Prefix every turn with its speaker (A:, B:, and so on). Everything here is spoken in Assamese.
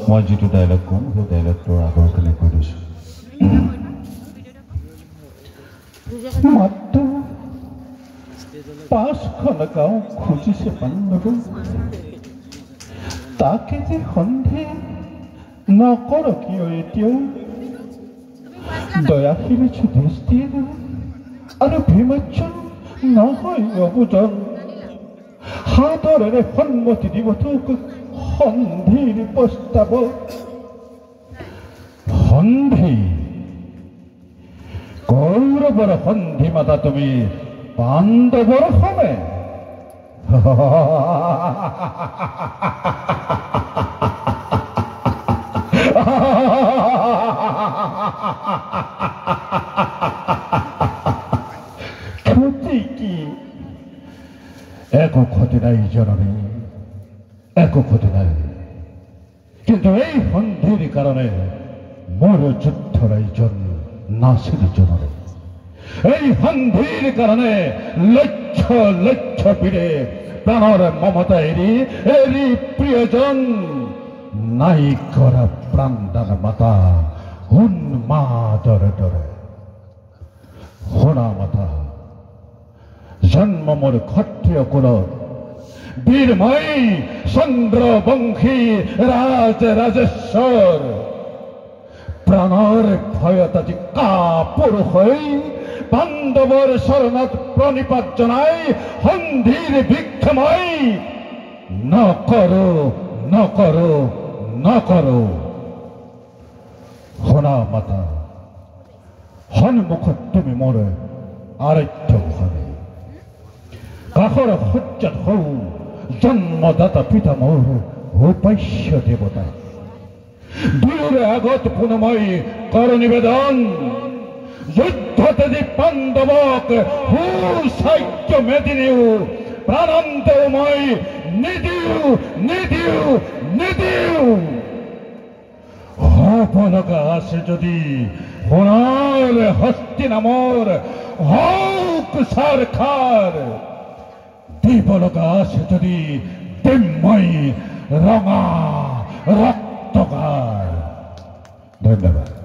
A: মই যেটো ডায়লগ কম সেই ডায়লগটোৰ আগৰ কালে কৈ দিছো মাত্ৰ 5খন গাঁও খুজিছে পাণ্ডৱ তাকে যে সন্ধি নকৰ কিয় এতিয়াও দয়াশীল যুধিষ্ঠিৰ আৰু ভীমাৰ্জুন নহয় অবুজন হাতৰেৰে সন্মতি দিব তোক সন্ধিৰ প্ৰস্তাৱ সন্ধি কৌৰৱৰ সন্ধি মাতা তুমি পাণ্ডৱৰ সমে ক্ষতি কি একো ক্ষতি নাই জননী একো ক্ষতি নাই কিন্তু এই সন্ধিৰ কাৰণে মোৰ যুদ্ধৰ আয়োজন নাছিল জননী এই সন্ধিৰ কাৰণে লক্ষ লক্ষ পীড়ে প্ৰাণৰ মমতা এৰি প্ৰিয়জন নাই কৰা প্ৰাণদান মাতা উন্মাদৰ দৰে শুনা মাতা জন্ম মোৰ ক্ষত্ৰিয় কুলত বীৰময় চন্দ্ৰবংশী ৰাজেশ্বৰ প্ৰাণৰ ভয়ত আজি কাপুৰ হৈ পাণ্ডৱৰ শৰণত প্ৰণিপাত জনাই সন্ধিৰ ভিক্ষা মই নকৰো নকৰো নকৰো শুনা মাতা সন্মুখত তুমি মোৰ আৰাধ্য গোসানী কাষৰ সজ্জাত হওঁ জন্মদাতা পিতা মোৰ উপাস্য দেৱতা দুয়োৰে আগত পুনমই কৰ নিবেদন যুদ্ধতে যি পাণ্ডৱক সুচাগ্য মেদিনীও প্ৰাণন্তেও মই নিদিওঁ নিদিওঁ নিদিওঁ হ'ব লগা আছে যদি সোণৰ হস্তি নামৰ হওক চৰকাৰ দিব লগা আছে যদি দিম মই ৰঙা ৰক্তগাৰ ধন্যবাদ